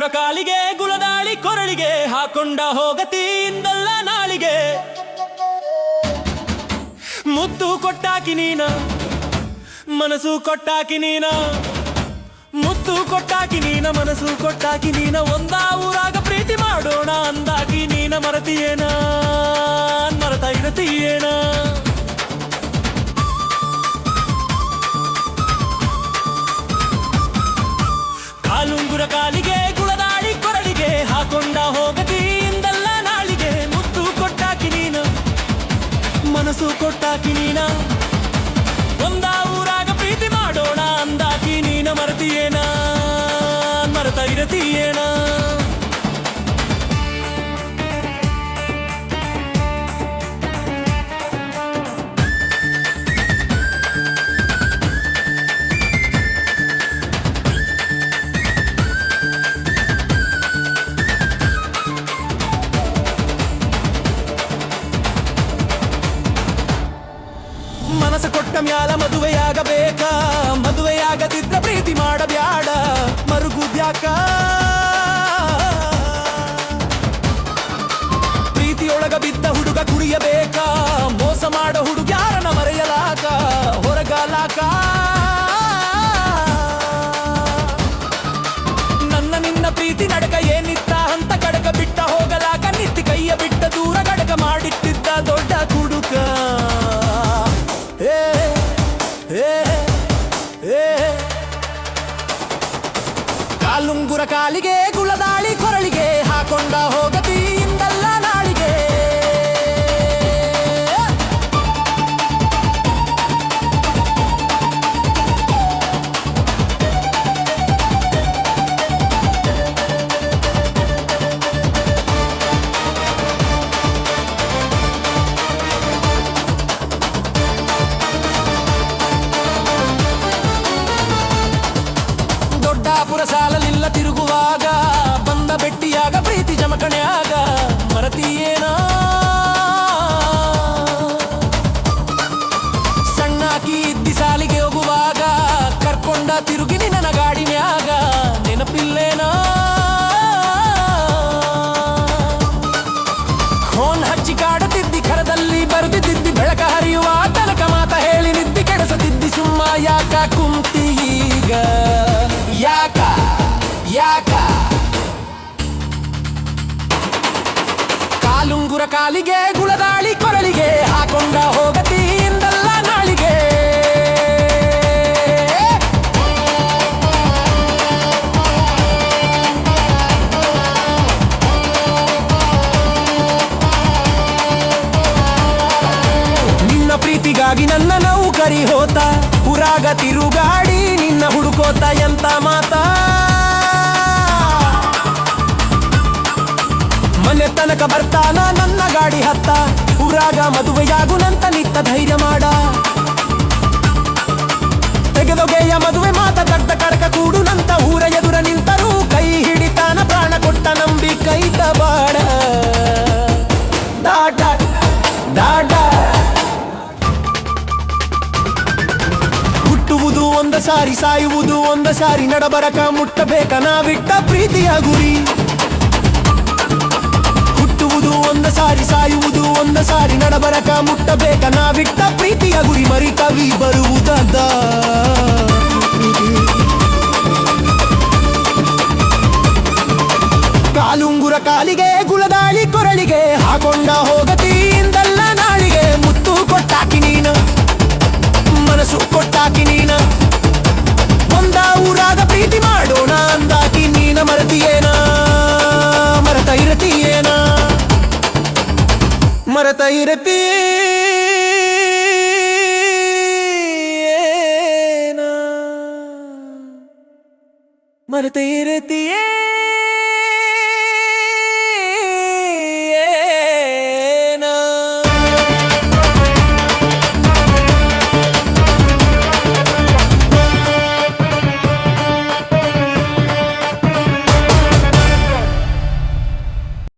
ಕಾಲುಂಗುರ ಕಾಲಿಗೆ ಗುಲದಾಳಿ ಕೊರಳಿಗೆ ಹಾಕೊಂಡ ಹೋಗತಿಯಿಂದಲ್ಲ ನಾಳಿಗೆ ಮುತ್ತು ಕೊಟ್ಟಾಕಿ ನೀನ ಮನಸ್ಸು ಕೊಟ್ಟಾಕಿ ನೀನ ಮುತ್ತು ಕೊಟ್ಟಾಕಿ ನೀನ ಮನಸ್ಸು ಕೊಟ್ಟಾಕಿ ನೀನ ಒಂದ ಊರಾಗ ಪ್ರೀತಿ ಮಾಡೋಣ ಅಂದಾಕಿ ನೀನ ಮರತಿಯೇನ ಮರತ ಇರತೀಯೇನ ಕಾಲುಂಗುರ ಕಾಲಿಗೆ ಗುಳದಾಳಿ ಕೊರಳಿಗೆ ಹಾಕೊಂಡ ಹೋಗತಿಯಿಂದಲ್ಲ ನಾಳಿಗೆ ಮುತ್ತು ಕೊಟ್ಟಾಕಿ ನೀನ ಮನಸ್ಸು ಕೊಟ್ಟಾಕಿ ನೀನ ಒಂದ ಊರಾಗ ಪ್ರೀತಿ ಮಾಡೋಣ ಅಂದಾಕಿ ನೀನ ಮರತಿಯೇನ ಮರತ ಇರತೀಯೇನ ಮನಸ್ಸು ಕೊಟ್ಟ ಮ್ಯಾಲ ಮದುವೆಯಾಗಬೇಕ ಮದುವೆಯಾಗದಿದ್ರ ಪ್ರೀತಿ ಮಾಡಬ್ಯಾಡ ಮರುಗುದ್ಯಾಕ ಪ್ರೀತಿಯೊಳಗ ಬಿದ್ದ ಹುಡುಗ ಕುಡಿಯಬೇಕ ಮೋಸ ಮಾಡೋ ಹುಡುಗ್ಯಾರನ ಮರೆಯಲಾಕ ಹೊರಗಾಲಾಕ ನನ್ನ ನಿನ್ನ ಪ್ರೀತಿ ನಡಕ ಏನಿತ್ತ ಅಂತ ಕಡಕ ಬಿಟ್ಟ ಹೋಗಲಾಕ ನಿತ್ತಿ ಕೈಯ ಬಿಟ್ಟ ದೂರ ಗಡಕ ಮಾಡಿಟ್ಟಿದ್ದ ದೊಡ್ಡ ಕುಡುಕ ಕಾಲುಂಗುರ ಕಾಲಿಗೆ ಗುಳದಾಳಿ ಕೊರಳಿಗೆ ಹಾಕೊಂಡ ಹೋಗತಿಯಿಂದಲ್ಲ ನಾಳಿಗೆ ಸಾಲಲಿಲ್ಲ ತಿರುಗುವಾಗ ಬಂದ ಬೆಟ್ಟಿಯಾಗ ಪ್ರೀತಿ ಜಮಕಣೆಯಾಗ ಮರತಿಯೇನ ಸಣ್ಣಾಕಿ ಇದ್ದಿ ಸಾಲಿಗೆ ಹೋಗುವಾಗ ಕರ್ಕೊಂಡ ತಿರುಗಿನಿ ನನ್ನ ಗಾಡಿನ್ಯಾಗ ನೆನಪಿಲ್ಲೇನ ಫೋನ್ ಹಚ್ಚಿ ಕಾಡುತ್ತಿದ್ದಿ ಕರದಲ್ಲಿ ಬರೆದಿದ್ದಿ ಬೆಳಕ ಹರಿಯುವ ತನಕ ಮಾತ ಹೇಳಿ ನಿದ್ದಿ ಕೆಡಸದಿದ್ದಿ ಸುಮ್ಮ ಯಾಕ ಕುಂತಿ ಈಗ ಯಾಕ ಯಾಕ ಕಾಲುಂಗುರ ಕಾಲಿಗೆ ಗುಳದಾಳಿ ಕೊರಳಿಗೆ ಹಾಕೊಂಡ ಹೋಗತಿಯಿಂದಲ್ಲ ನಾಳಿಗೆ ನಿನ್ನ ಪ್ರೀತಿಗಾಗಿ ನನ್ನ ನೌಕರಿ ಹೋತ ಊರಾಗ ತಿರುಗಾಡಿ ನಿನ್ನ ಹುಡುಕೋತ ಎಂತ ಮಾತಾ ಮನೆ ತನಕ ಬರ್ತಾನ ನನ್ನ ಗಾಡಿ ಹತ್ತ ಊರಾಗ ಮದುವೆಯಾಗುನಂತ ನಿತ್ತ ಧೈರ್ಯ ಮಾಡ ತೆಗೆದೊಗೆಯ ಮದುವೆ ಮಾತ ದಡ್ಡ ಕಡಕ ಕೂಡುನಂತ ಊರ ಎದುರ ನಿಂತರೂ ಕೈ ಹಿಡಿತಾನ ಪ್ರಾಣ ಕೊಟ್ಟ ನಂಬಿ ಕೈತ ಬಾಡ ಡಾಡ ಡಾಡ ಹುಟ್ಟುವುದು ಒಂದ ಸಾರಿ ಸಾಯುವುದು ಒಂದ ಸಾರಿ ನಡಬರಕ ಮುಟ್ಟಬೇಕ ನಾವಿಟ್ಟ ಪ್ರೀತಿಯ ಗುರಿ ಒಂದ ಸಾರಿ ಸಾಯುವುದು ಒಂದ ಸಾರಿ ನಡಬರಕ ಮುಟ್ಟಬೇಕ ನಾವಿಟ್ಟ ಪ್ರೀತಿಯ ಗುರಿ ಮರಿ ಕವಿ ಬರುವುದದ ಕಾಲುಂಗುರ ಕಾಲಿಗೆ ಗುಳದಾಳಿ ಕೊರಳಿಗೆ ಹಾಕೊಂಡ ಹೋಗತಿಯಿಂದಲ್ಲ ನಾಳಿಗೆ ಮುತ್ತು ಕೊಟ್ಟಾಕಿ ನೀನ ಮನಸ್ಸು ಕೊಟ್ಟಾಕಿ ನೀನ ಒಂದ ಊರಾಗ ಪ್ರೀತಿ ಮಾಡೋಣ ಅಂದಾಕಿ ನೀನ ಮರತಿಯೇನ ಮರತ ಇರತೀಯೇನ ಮರತ ಇರತೀಯೇನ ಮರತ ಇರತೀಯೇ